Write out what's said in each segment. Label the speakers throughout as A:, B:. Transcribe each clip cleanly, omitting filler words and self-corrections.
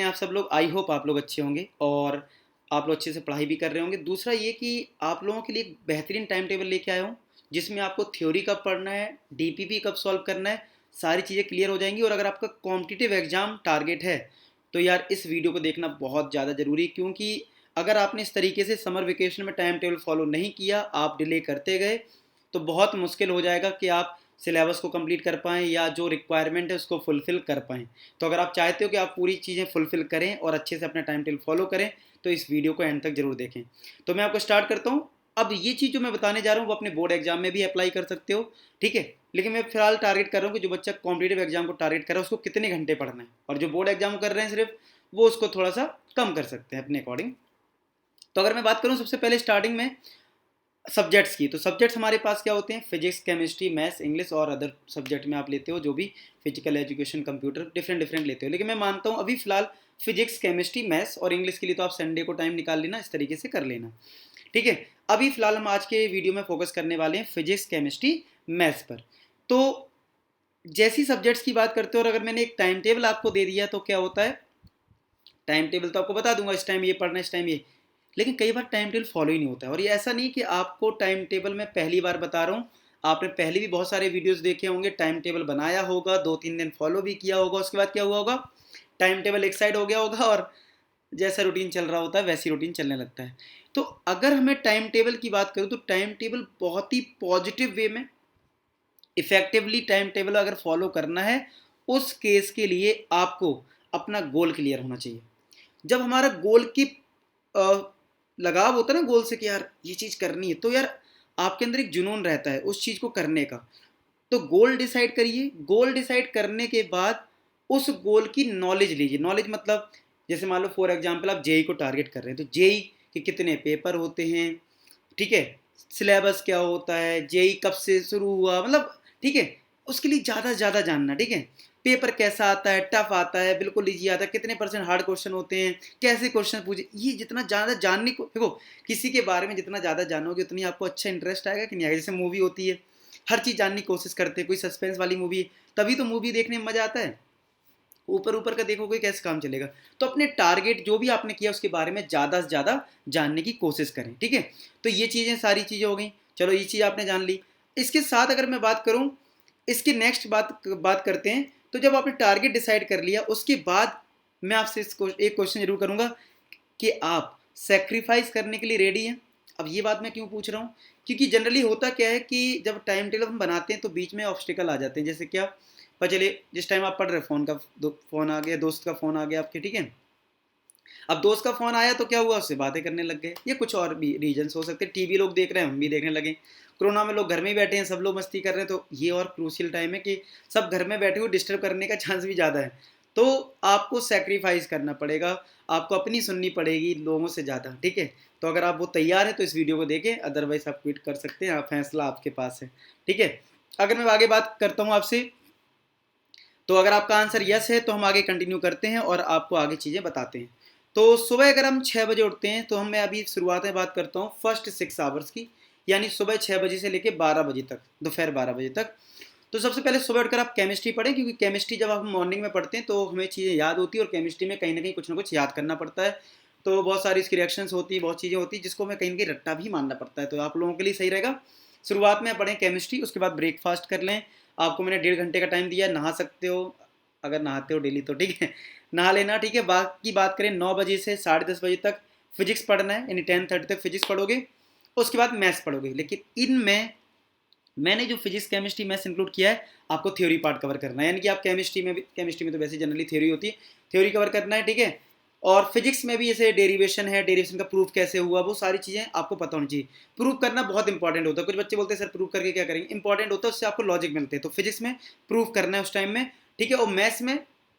A: हैं आप सब लोग। आई होप आप लोग अच्छे होंगे और आप लोग अच्छे से पढ़ाई भी कर रहे होंगे। दूसरा ये कि आप लोगों के लिए एक बेहतरीन टाइम टेबल लेके आया हूँ जिसमें आपको थ्योरी कब पढ़ना है, डीपीपी कब सॉल्व करना है, सारी चीज़ें क्लियर हो जाएंगी। और अगर आपका कॉम्पिटिटिव एग्जाम टारगेट है तो यार इस वीडियो को देखना बहुत ज़्यादा ज़रूरी है, क्योंकि अगर आपने इस तरीके से समर वेकेशन में टाइम टेबल फॉलो नहीं किया, आप डिले करते गए, तो बहुत मुश्किल हो जाएगा कि आप सिलेबस को कंप्लीट कर पाएँ या जो रिक्वायरमेंट है उसको फुलफ़िल कर पाएँ। तो अगर आप चाहते हो कि आप पूरी चीज़ें फुलफ़िल करें और अच्छे से अपना टाइम टेबल फॉलो करें, तो इस वीडियो को एंड तक जरूर देखें। तो मैं आपको स्टार्ट करता हूँ। अब ये चीज़ जो मैं बताने जा रहा हूँ वो अपने बोर्ड एग्जाम में भी अप्लाई कर सकते हो, ठीक है। लेकिन मैं फिलहाल टारगेट कर रहा हूँ कि जो बच्चा कॉम्पिटेटिव एग्जाम को टारगेट कर रहा है उसको कितने घंटे पढ़ना है, और जो बोर्ड एग्जाम कर रहे हैं सिर्फ, वो उसको थोड़ा सा कम कर सकते हैं अपने अकॉर्डिंग। तो अगर मैं बात करूँ सबसे पहले स्टार्टिंग में सब्जेक्ट्स की, तो सब्जेक्ट्स हमारे पास क्या होते हैं? फिजिक्स, केमिस्ट्री, मैथ्स, इंग्लिश और अदर सब्जेक्ट में आप लेते हो जो भी physical education, computer, different different लेते हो। लेकिन मैं मानता हूँ अभी फिलहाल फिजिक्स, केमिस्ट्री, मैथ्स और इंग्लिश के लिए तो आप संडे को टाइम निकाल लेना, इस तरीके से कर लेना, ठीक है। अभी फिलहाल हम आज के वीडियो में फोकस करने वाले हैं फिजिक्स, केमिस्ट्री, मैथ्स पर। तो जैसी सब्जेक्ट्स की बात करते हो और अगर मैंने एक टाइम टेबल आपको दे दिया तो क्या होता है? टाइम टेबल तो आपको बता दूंगा, इस टाइम ये पढ़ना है, इस टाइम ये, लेकिन कई बार टाइम टेबल फॉलो ही नहीं होता है। और ये ऐसा नहीं कि आपको टाइम टेबल मैं पहली बार बता रहा हूँ, आपने पहले भी बहुत सारे वीडियोस देखे होंगे, टाइम टेबल बनाया होगा, 2-3 दिन फॉलो भी किया होगा, उसके बाद क्या हुआ होगा, टाइम टेबल एक साइड हो गया होगा और जैसा रूटीन चल रहा होता है वैसी रूटीन चलने लगता है। तो अगर हमें टाइम टेबल की बात करूँ तो टाइम टेबल बहुत ही पॉजिटिव वे में इफेक्टिवली टाइम टेबल अगर फॉलो करना है, उस केस के लिए आपको अपना गोल क्लियर होना चाहिए। जब हमारा गोल की लगाव होता है ना गोल से कि यार ये चीज़ करनी है, तो यार आपके अंदर एक जुनून रहता है उस चीज़ को करने का। तो गोल डिसाइड करिए, गोल डिसाइड करने के बाद उस गोल की नॉलेज लीजिए। नॉलेज मतलब जैसे मान लो फॉर एग्जांपल आप जेई को टारगेट कर रहे हैं, तो जेई के कितने पेपर होते हैं, ठीक है, सिलेबस क्या होता है, जेई कब से शुरू हुआ, मतलब ठीक है, उसके लिए ज़्यादा से ज़्यादा जानना, ठीक है। पेपर कैसा आता है, टफ आता है, बिल्कुल ईजी आता है, कितने परसेंट हार्ड क्वेश्चन होते हैं, कैसे क्वेश्चन पूछे, ये जितना ज़्यादा जानने को, देखो किसी के बारे में जितना ज़्यादा जानोगे उतनी आपको अच्छा इंटरेस्ट आएगा कि नहीं आएगा। जैसे मूवी होती है, हर चीज़ जानने की कोशिश करते हैं, कोई सस्पेंस वाली मूवी है, तभी तो मूवी देखने में मज़ा आता है। ऊपर ऊपर का देखोगे कैसे काम चलेगा। तो अपने टारगेट जो भी आपने किया उसके बारे में ज़्यादा से ज़्यादा जानने की कोशिश करें, ठीक है। तो ये चीज़ें सारी चीज़ें हो गई, चलो ये चीज़ आपने जान ली। इसके साथ अगर मैं बात करूँ, इसकी नेक्स्ट बात करते हैं। तो जब आपने टारगेट डिसाइड कर लिया उसके बाद मैं आपसे एक क्वेश्चन जरूर करूँगा कि आप सेक्रीफाइस करने के लिए रेडी हैं। अब ये बात मैं क्यों पूछ रहा हूँ, क्योंकि जनरली होता क्या है कि जब टाइम टेबल हम बनाते हैं तो बीच में ऑब्स्टिकल आ जाते हैं। जैसे क्या, पर चलिए जिस टाइम आप पढ़ रहे फ़ोन आ गया, दोस्त का फ़ोन आ गया आपके, ठीक है। अब दोस्त का फ़ोन आया तो क्या हुआ, उससे बातें करने लग गए, या कुछ और भी रीजन्स हो सकते हैं। टीवी लोग देख रहे हैं, हम भी देखने लगे। कोरोना में लोग घर में ही बैठे हैं, सब लोग मस्ती कर रहे हैं, तो ये और क्रूशियल टाइम है कि सब घर में बैठे हुए, डिस्टर्ब करने का चांस भी ज़्यादा है। तो आपको सेक्रीफाइस करना पड़ेगा, आपको अपनी सुननी पड़ेगी लोगों से ज़्यादा, ठीक है। तो अगर आप वो तैयार है तो इस वीडियो को देखें, अदरवाइज आप क्विट कर सकते हैं, आप फैसला आपके पास है, ठीक है। अगर मैं आगे बात करता हूँ आपसे, तो अगर आपका आंसर यस है तो हम आगे कंटिन्यू करते हैं और आपको आगे चीज़ें बताते हैं। तो सुबह अगर हम 6 बजे उठते हैं तो मैं अभी शुरुआत में बात करता हूँ फर्स्ट 6 आवर्स की, यानी सुबह 6 बजे से लेकर 12 बजे तक, दोपहर 12 बजे तक। तो सबसे पहले सुबह उठकर आप केमिस्ट्री पढ़ें, क्योंकि केमिस्ट्री जब आप मॉर्निंग में पढ़ते हैं तो हमें चीज़ें याद होती है, और केमिस्ट्री में कहीं ना कहीं कुछ ना कुछ याद करना पड़ता है। तो बहुत सारी इसकी रिएक्शंस होती है, बहुत चीज़ें होती है जिसको हमें कहीं ना कहीं रट्टा भी मानना पड़ता है। तो आप लोगों के लिए सही रहेगा शुरुआत में पढ़ें केमिस्ट्री, उसके बाद ब्रेकफास्ट कर लें। आपको मैंने 1.5 घंटे का टाइम दिया, नहा सकते हो अगर नहाते हो डेली तो, ठीक है, नहा लेना, ठीक है। बाकी बात करें 9 बजे से 10:30 बजे तक फिजिक्स पढ़ना है, यानी 10:30 तक फिजिक्स पढ़ोगे, उसके बाद मैथ्स पढ़ोगे। लेकिन इनमें मैंने जो फिजिक्स, केमिस्ट्री, मैथ्स इंक्लूड किया है, आपको थ्योरी पार्ट कवर करना है, यानी कि आप केमिस्ट्री में तो वैसे जनरली थ्योरी होती है, थ्योरी कवर करना है, ठीक है। और फिजिक्स में भी जैसे डेरिवेशन है, डेरिवेशन का प्रूफ कैसे हुआ, वो सारी चीज़ें आपको पता होनी चाहिए। प्रूफ करना बहुत इंपॉर्टेंट होता है। कुछ बच्चे बोलते हैं सर प्रूफ करके क्या करेंगे, इंपॉर्टेंट होता है, उससे आपको लॉजिक मिलते हैं। तो फिजिक्स में प्रूफ करना है उस टाइम में, ठीक है। और मैथ्स में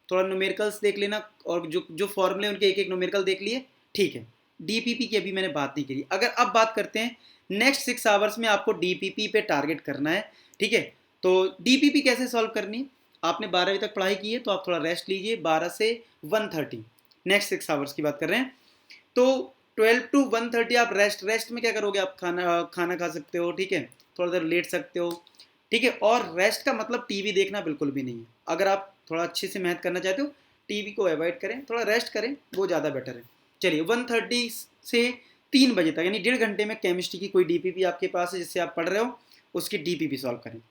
A: थोड़ा न्यूमेरिकल्स देख लेना, और जो जो फॉर्मूले उनके एक एक न्यूमेरिकल देख लिए, ठीक है। डीपीपी की अभी मैंने बात नहीं करी। अगर अब बात करते हैं नेक्स्ट 6 आवर्स में आपको डीपीपी पे टारगेट करना है, ठीक है। तो डीपीपी कैसे सॉल्व करनी, आपने 12 बजे तक पढ़ाई की है तो आप थोड़ा रेस्ट लीजिए, 12 से 1:30, नेक्स्ट 6 आवर्स की बात कर रहे हैं। तो 12 to 1:30 आप रेस्ट में क्या करोगे, आप खाना खाना खा सकते हो, ठीक है, थोड़ा देर लेट सकते हो, ठीक है। और रेस्ट का मतलब टीवी देखना बिल्कुल भी नहीं है। अगर आप थोड़ा अच्छे से मेहनत करना चाहते हो, टीवी को अवॉइड करें, थोड़ा रेस्ट करें, वो ज़्यादा बेटर है। चलिए 1:30 से 3 बजे तक यानी 1.5 घंटे में केमिस्ट्री की कोई डीपीपी आपके पास है जिससे आप पढ़ रहे हो, उसकी डीपीपी सॉल्व करें।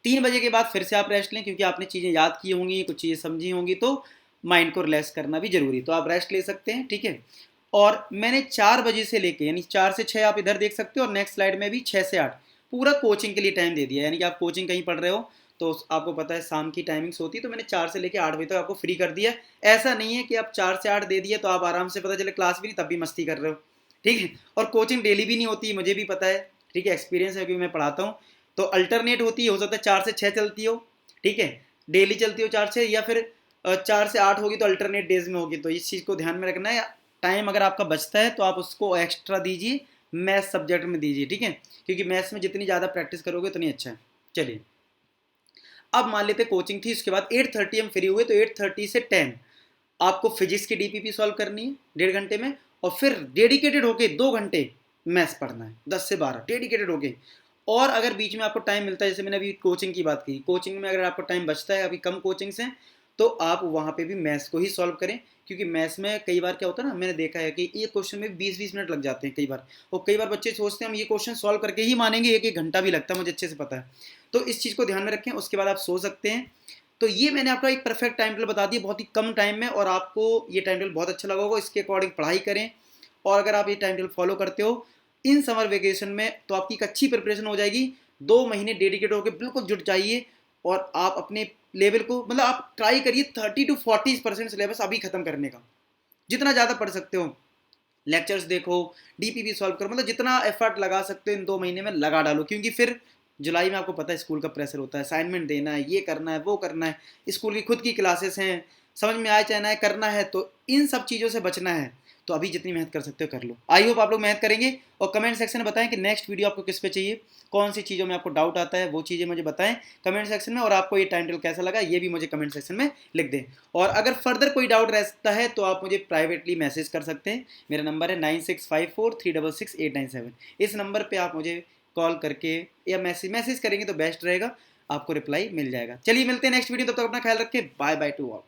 A: 3 बजे के बाद फिर से आप रेस्ट लें, क्योंकि आपने चीज़ें याद की होंगी, कुछ चीज़ें समझी होंगी, तो माइंड को रिलैक्स करना भी जरूरी, तो आप रेस्ट ले सकते हैं, ठीक है। और मैंने 4 बजे से लेके यानी 4 से 6 आप इधर देख सकते हो, और नेक्स्ट स्लाइड में भी 6 से 8 पूरा कोचिंग के लिए टाइम दे दिया। यानी कि आप कोचिंग कहीं पढ़ रहे हो तो आपको पता है शाम की टाइमिंग्स होती है, तो मैंने 4 से लेकर 8 बजे तक आपको फ्री कर दिया। ऐसा नहीं है कि आप 4 से 8 दे दिए तो आप आराम से, पता चले क्लास भी नहीं तब भी मस्ती कर रहे हो, ठीक है। और कोचिंग डेली भी नहीं होती, मुझे भी पता है, ठीक है, एक्सपीरियंस है क्योंकि मैं पढ़ाता हूँ। तो अल्टरनेट होती है, हो सकता है 4 से 6 चलती हो, ठीक है, डेली चलती हो 4 से, या फिर 4 से 8 होगी तो अल्टरनेट डेज में होगी। तो इस चीज़ को ध्यान में रखना है। टाइम अगर आपका बचता है तो आप उसको एक्स्ट्रा दीजिए, मैथ्स सब्जेक्ट में दीजिए, ठीक है, क्योंकि मैथ्स में जितनी ज़्यादा प्रैक्टिस करोगे उतनी अच्छा है। चलिए अब मान लेते कोचिंग थी, उसके बाद 8:30 हम फ्री हुए, तो 8:30 से 10 आपको फिजिक्स की डीपीपी सॉल्व करनी है 1.5 घंटे में, और फिर डेडिकेटेड होके 2 घंटे मैथ्स पढ़ना है 10 से 12 डेडिकेटेड होके। और अगर बीच में आपको टाइम मिलता है, जैसे मैंने अभी कोचिंग की बात की, कोचिंग में अगर आपको टाइम बचता है, अभी कम कोचिंग्स हैं, तो आप वहाँ पे भी मैथ्स को ही सॉल्व करें, क्योंकि मैथ्स में कई बार क्या होता है ना, मैंने देखा है कि एक क्वेश्चन में 20-20 मिनट लग जाते हैं कई बार, और कई बार बच्चे सोचते हैं हम ये क्वेश्चन सॉल्व करके ही मानेंगे, 1-1 घंटा भी लगता है, मुझे अच्छे से पता है। तो इस चीज़ को ध्यान में रखें, उसके बाद आप सो सकते हैं। तो ये मैंने आपको एक परफेक्ट टाइम टेबल बता दिया बहुत ही कम टाइम में, और आपको ये टाइम टेबल बहुत अच्छा लगा होगा। इसके अकॉर्डिंग पढ़ाई करें, और अगर आप ये टाइम टेबल फॉलो करते हो इन समर वेकेशन में तो आपकी एक अच्छी प्रिपरेशन हो जाएगी। 2 महीने डेडिकेट होकर बिल्कुल जुट जाइए, और आप अपने लेवल को, मतलब आप ट्राई करिए 30 to 40% सिलेबस अभी खत्म करने का, जितना ज़्यादा पढ़ सकते हो। लेक्चर्स देखो, डीपीपी सॉल्व करो, मतलब जितना एफर्ट लगा सकते हो इन 2 महीने में लगा डालो, क्योंकि फिर जुलाई में आपको पता है स्कूल का प्रेशर होता है, असाइनमेंट देना है, ये करना है, वो करना है, स्कूल की खुद की क्लासेस हैं, समझ में आए चाहे ना आए करना है, तो इन सब चीज़ों से बचना है। तो अभी जितनी मेहनत कर सकते हो कर लो। आई होप आप लोग मेहनत करेंगे, और कमेंट सेक्शन में बताएं कि नेक्स्ट वीडियो आपको किस पे चाहिए, कौन सी चीज़ों में आपको डाउट आता है, वो चीज़ें मुझे बताएं कमेंट सेक्शन में, और आपको ये टाइम टेबल कैसा लगा ये भी मुझे कमेंट सेक्शन में लिख दें। और अगर फर्दर कोई डाउट रहता है तो आप मुझे प्राइवेटली मैसेज कर सकते हैं। मेरा नंबर है 9654366897। इस नंबर पर आप मुझे कॉल करके या मैसेज करेंगे तो बेस्ट रहेगा, आपको रिप्लाई मिल जाएगा। चलिए मिलते हैं नेक्स्ट वीडियो, तब तक अपना ख्याल रखें, बाय बाय टू ऑल।